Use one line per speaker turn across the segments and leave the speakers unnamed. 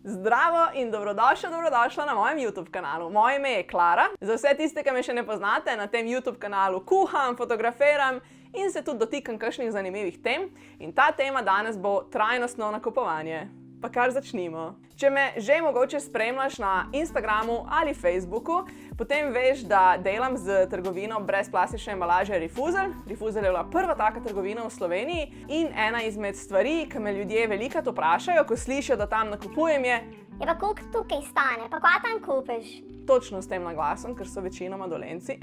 Zdravo in dobrodošla na mojem YouTube kanalu. Moje ime je Klara. Za vse tiste, ki me še ne poznate, na tem YouTube kanalu kuham, fotografiram in se tudi dotikam kakšnih zanimivih tem. In ta tema danes bo trajnostno nakupovanje. Pa kar začnimo. Če me že mogoče spremljaš na Instagramu ali Facebooku, potem veš, da delam z trgovino brez plastične embalaže Refuzel. Refuzel je bila prva taka trgovina v Sloveniji in ena izmed stvari, ki me ljudje velikokrat vprašajo, ko slišijo, da tam nakupujem, je:
Ja, pa koliko tukaj stane, pa kaj tam kupiš?
Točno s tem naglasom, ker so večinoma Dolenjci.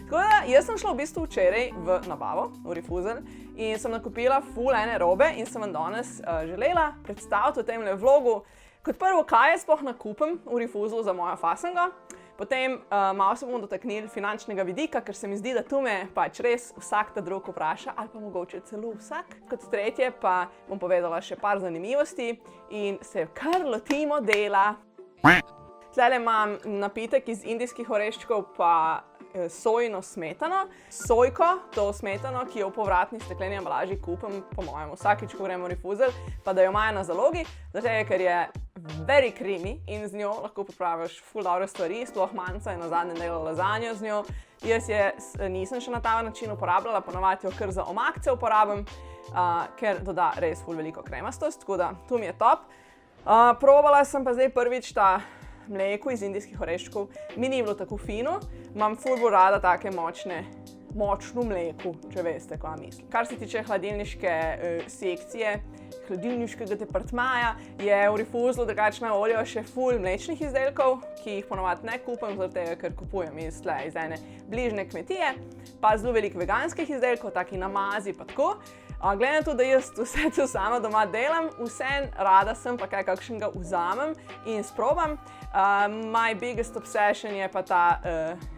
Tako da, jaz sem šla v bistvu včeraj v nabavo, v Refuzel, in sem nakupila ful ene robe in sem vam danes želela predstaviti v temle vlogu, kot prvo, kaj jaz sploh nakupim v Refuzelu za mojo fasengo. Potem malo se bomo dotaknili finančnega vidika, ker se mi zdi, da tu me pač res vsak ta drug vpraša, ali pa mogoče celo vsak. Kot tretje pa bom povedala še par zanimivosti in se kar lotimo dela. Tlele imam napitek iz indijskih oreščkov pa sojino smetano. Sojko, to smetano, ki jo v povratni stekleni embalaži kupim, po mojem, vsakič, ko gremo v Refuzel, pa da jo imajo na zalogi, zato ker je very creamy in z njo lahko pripraviš ful dobre stvari, sploh manjca je nazadnje delala lazanjo z njo. Jaz je nisem še na ta način uporabljala, ponavadi jo kar za omakce uporabim, ker doda res ful veliko kremastost, tako da tu mi je top. Probala sem pa zdaj prvič ta mleko iz indijskih oreščkov. Mi ni bilo tako fino, imam ful bolj rada take močno mleko, če veste, kaj mislim. Kar se tiče hladilniške sekcije, hladilniškega departmaja, je v Refuzelu drugače na voljo še ful mlečnih izdelkov, ki jih ponavadi ne kupim, zaradi tega, ker kupujem iz ene bližnje kmetije, pa zelo veliko veganskih izdelkov, taki namazi pa tako. Glede na to, da jaz vse to sama doma delam, vseeno rada sem pa kaj kakšnega vzamem in sprobam. My biggest obsession je pa ta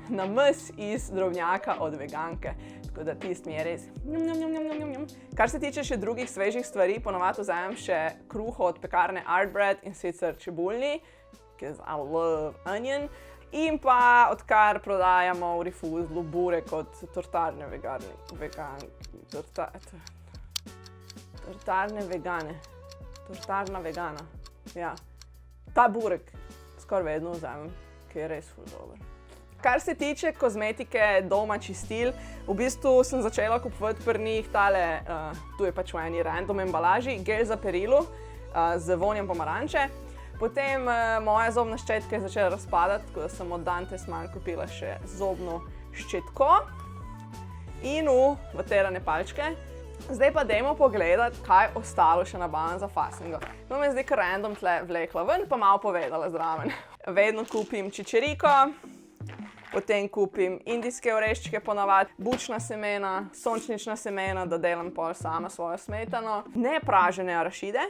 namaz iz drobnjaka od veganke. Tako da tist mi je res njum. Kar se tiče še drugih svežih stvari, ponavadi vzamem še kruho od pekarne Art Bread in sicer čebulni, because I love onion. In pa odkar prodajamo v Refuzelu burek od tortarne Tortarna vegana. Ja. Ta burek skoraj vedno vzamem, ker je res ful dober. Kar se tiče kozmetike, doma, čistil, v bistvu sem začela kupovati pri njih tale, tu je pač v eni random embalaži, gel za perilo z vonjem pomaranče. Potem moja zobna ščetka je začela razpadati, tako da sem od Dantes malo kupila še zobno ščetko in vaterane palčke. Zdaj pa dajmo pogledati, kaj ostalo še nabavim za fasengo. No, me zdaj kar random tle vlekla ven, pa malo povedala zraven. Vedno kupim čičeriko, potem kupim indijske oreščke ponavadi, bučna semena, sončnična semena, da delam pol sama svojo smetano, nepražene arašide.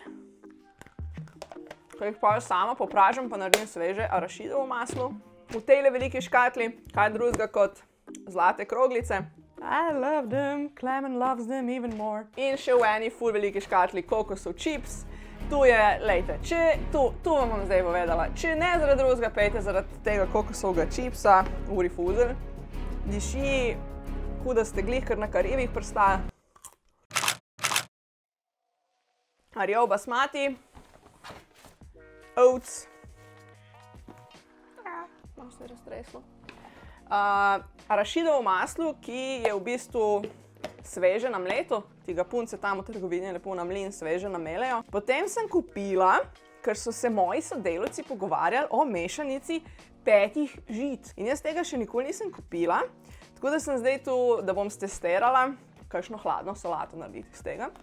Ko jih pol sama popražim, pa naredim sveže arašidovo maslo. V tejle veliki škatli, kaj drugega kot zlate kroglice. I love them, Klemen loves them even more. In še v eni ful veliki škatli kokosov čips. Tu je, lejte, tu vam bom zdaj povedala, če ne zaradi drugega pejte zaradi tega kokosovega čipsa v Refuzel. Diši, da ste glih kar na Karibih prstali. Ariel basmati. Oats. Malo se je raztreslo. Arašidovo maslo, ki je v bistvu sveže namleto, ti ga punce tam v trgovini lepo namli in sveže namelejo. Potem sem kupila, ker so se moji sodelavci pogovarjali o mešanici 5 žit. In jaz tega še nikoli nisem kupila, tako da sem zdaj tu, da bom stestirala kakšno hladno solato narediti iz tega.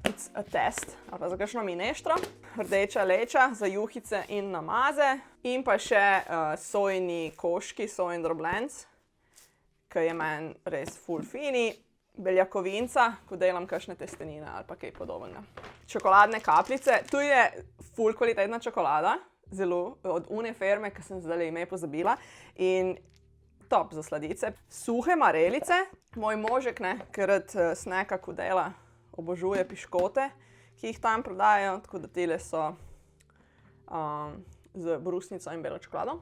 It's a test, ali pa za kakšno mineštro. Rdeča leča za juhice in namaze. In pa še sojini koški, sojin drobljenc, ki je meni res ful fini. Beljakovinca, ko delam kakšne testenine ali pa kaj podobnega. Čokoladne kapljice. Tu je ful kvalitetna čokolada, zelo od une firme, ki sem zdaj ime pozabila. In top za sladice. Suhe marelice. Moj možek, ker rad sneka, ko dela, obožuje piškote, ki jih tam prodajajo, tako da tile so z brusnico in belo čokolado.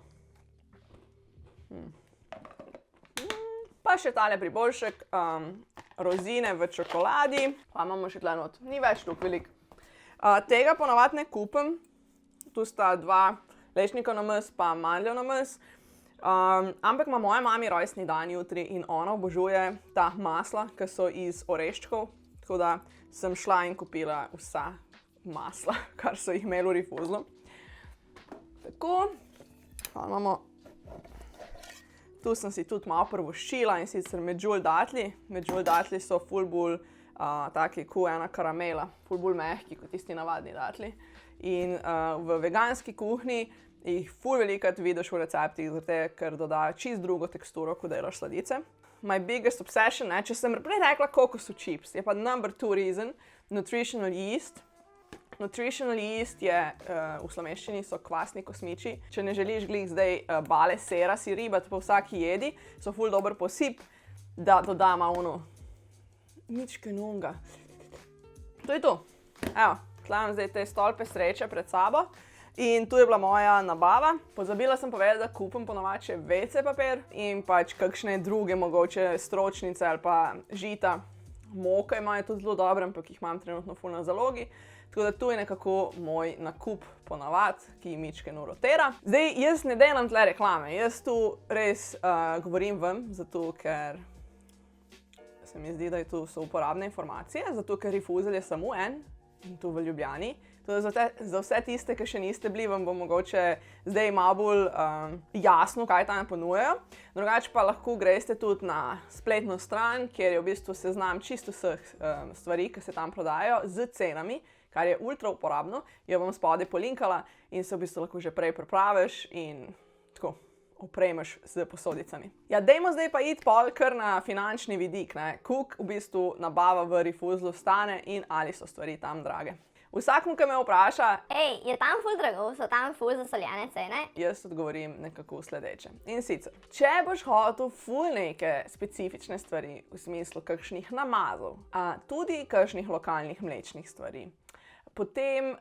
Pa še tale priboljšek, rozine v čokoladi, pa imamo še tle not. Ni več toliko veliko. Tega ponavadi ne kupim, tu sta 2 lešnikov namaz pa mandljev namaz. Ampak ima moja mami rojstni dan jutri in ona obožuje ta masla, ki so iz oreščkov. Tako da sem šla in kupila vsa masla, kar so jih imeli v rifuzlu. Tako, imamo. Tu sem si tudi malo prvoščila in sicer medjool datli. Medjool datli so ful bolj taki ena karamela, ful bolj mehki kot tisti navadni datli. In v veganski kuhinji jih ful velikokrat vidiš v receptih, zato ker dodajo čist drugo teksturo, ko delaš sladice. My biggest obsession, če sem prej rekla kokosu chips, je pa number 2 reason, nutritional yeast. Nutritional yeast je, v slovenščini so kvasni kosmiči. Če ne želiš glih zdaj bale sera si ribati po vsaki jedi, so ful dober posip, da dodama ničke nunga. To je to. Evo, tle imam zdaj te stolpe sreče pred sabo. In tu je bila moja nabava. Pozabila sem povedati, da kupim ponovadi še WC papir in pač kakšne druge mogoče stročnice ali pa žita. Moke imajo tudi zelo dobre, ampak jih imam trenutno ful na zalogi. Tako da tu je nekako moj nakup ponavad, ki mičkeno rotira. Zdaj, jaz ne delam tle reklame. Jaz tu res govorim vam, zato ker se mi zdi, da so uporabne informacije, zato ker rifuzelj je samo en in tu v Ljubljani. Za vse tiste, ki še niste bili, vam bo mogoče zdaj malo bolj jasno, kaj tam ponujajo. Drugače pa lahko greste tudi na spletno stran, kjer je v bistvu seznam čisto vseh stvari, ki se tam prodajajo, z cenami, kar je ultra uporabno. Jo bom spodaj polinkala in se v bistvu lahko že prej pripraviš in tako opremaš z posodicami. Ja, dajmo zdaj pa iti pol kar na finančni vidik, koliko v bistvu nabava v rifuzlu stane in ali so stvari tam drage. Vsakmu, ki me vpraša,
je tam ful drago, so tam ful zasoljene cene?
Jaz odgovorim nekako sledeče. In sicer, če boš hotel ful neke specifične stvari, v smislu kakšnih namazov, tudi kakšnih lokalnih mlečnih stvari, potem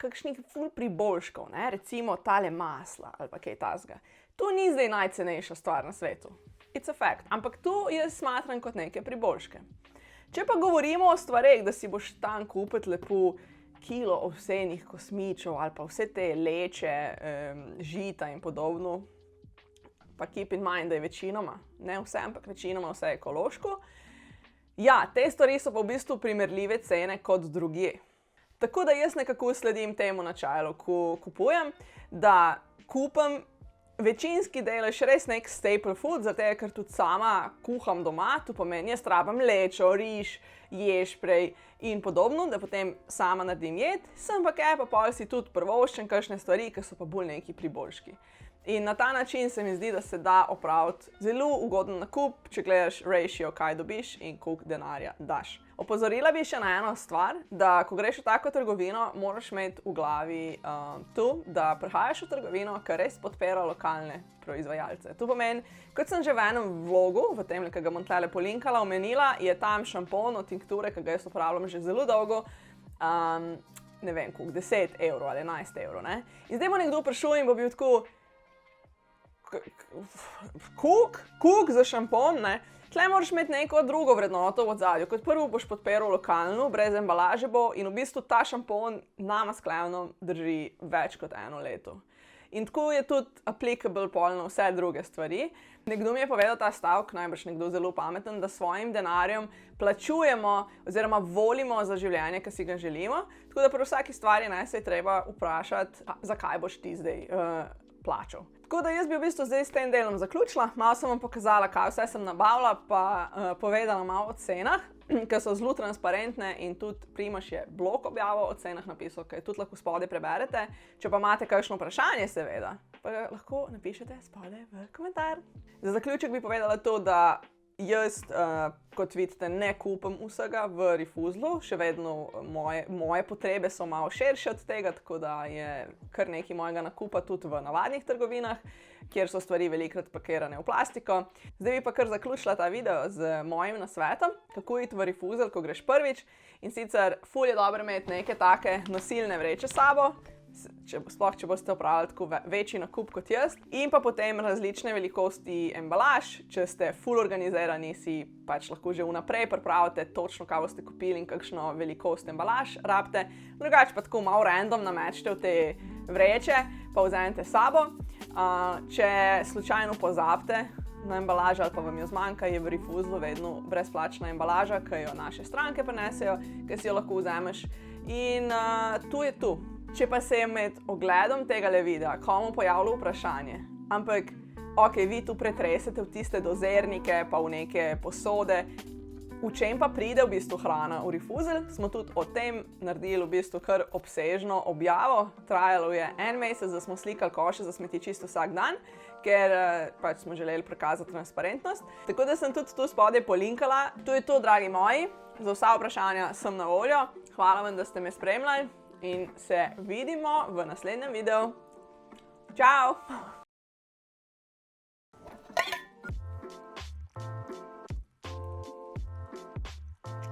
kakšnih ful priboljškov, recimo tale masla ali pa kaj tasga. To ni zdaj najcenejša stvar na svetu. It's a fact. Ampak to jaz smatram kot neke priboljške. Če pa govorimo o stvareh, da si boš tam kupiti lepo kilo ovsenih kosmičev ali pa vse te leče, žita in podobno, pa keep in mind, da je večinoma, ne vse, ampak večinoma vse ekološko. Ja, te stvari so pa v bistvu primerljive cene kot drugje. Tako da jaz nekako sledim temu načelu, ko kupujem, da kupim večinski delež res nek staple food, zato ker tudi sama kuham doma, to pomeni, jaz rabim lečo, riž, ješprej in podobno, da potem sama naredim jed, sem pa kaj, pa pol si tudi prvoščen kakšne stvari, ki so pa bolj neki priboljški. In na ta način se mi zdi, da se da opraviti zelo ugoden nakup, če gledaš ratio, kaj dobiš in koliko denarja daš. Opozorila bi še na eno stvar, da ko greš v tako trgovino, moraš imeti v glavi to, da prihajaš v trgovino, ki res podpira lokalne proizvajalce. To pomeni, kot sem že v enem vlogu, v tem, ki ga bom tlele polinkala, omenila, je tam šampon od tinkture, ki ga jaz uporabljam že zelo dolgo, ne vem, koliko, 10 evrov ali 11 evrov, ne? In zdaj bo nekdo prišel in bo bil tako, koliko za šampon, ne? Tle moraš imeti neko drugo vrednoto v odzadju. Kot prvo boš podpiral lokalno, brez embalaže bo in v bistvu ta šampon nama sklevno drži več kot 1 leto. In tako je tudi applicable pol na vse druge stvari. Nekdo mi je povedal ta stavek, najbrž nekdo zelo pameten, da svojim denarjem plačujemo oziroma volimo za življenje, ki si ga želimo. Tako da pri vsaki stvari se je treba vprašati, zakaj boš ti zdaj plačal. Tako da jaz bi v bistvu zdaj s tem delom zaključila. Malo sem vam pokazala, kaj vse sem nabavila, pa povedala malo o cenah, ki so zelo transparentne in tudi Primož je blog objavil o cenah napisal, ki tudi lahko spodaj preberete. Če pa imate kakšno vprašanje, seveda, pa lahko napišete spodaj v komentar. Za zaključek bi povedala to, da jaz, kot vidite, ne kupim vsega v rifuzlu, še vedno moje potrebe so malo širše od tega, tako da je kar nekaj mojega nakupa tudi v navadnih trgovinah, kjer so stvari velikokrat pakirane v plastiko. Zdaj bi pa kar zaključila ta video z mojim nasvetom, kako iti v rifuzelj, ko greš prvič. In sicer ful je dobro imeti neke take nosilne vreče s sabo, sploh če boste opravili tako večji nakup kot jaz. In pa potem različne velikosti embalaž. Če ste full organizirani, si pač lahko že vnaprej pripravite točno, kaj boste kupili in kakšno velikost embalaž rabite. Drugače pa tako malo random namečete v te vreče, pa vzamete sabo. Če slučajno pozabite na embalažo ali pa vam jo zmanjka, je v Refuzzlu vedno brezplačna embalaža, ki jo naše stranke prinesejo, ki si jo lahko vzameš. In tu je tu. Če pa se je med ogledom tega videa komu pojavilo vprašanje, ampak ok, vi tu pretresete v tiste dozernike, pa v neke posode, v čem pa pride v bistvu hrana v Refuzzl, smo tudi o tem naredili v bistvu kar obsežno objavo. Trajalo je 1 mesec, da smo slikali koše za smeti čisto vsak dan, ker pač smo želeli prikazati transparentnost. Tako da sem tudi tu spodaj polinkala. To je to, dragi moji. Za vsa vprašanja sem na voljo. Hvala vam, da ste me spremljali in se vidimo v naslednjem videu. Čau!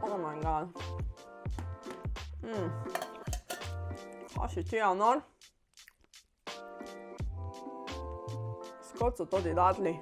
Oh my god. Kaj si ti, Anor? Skot so to ti datli.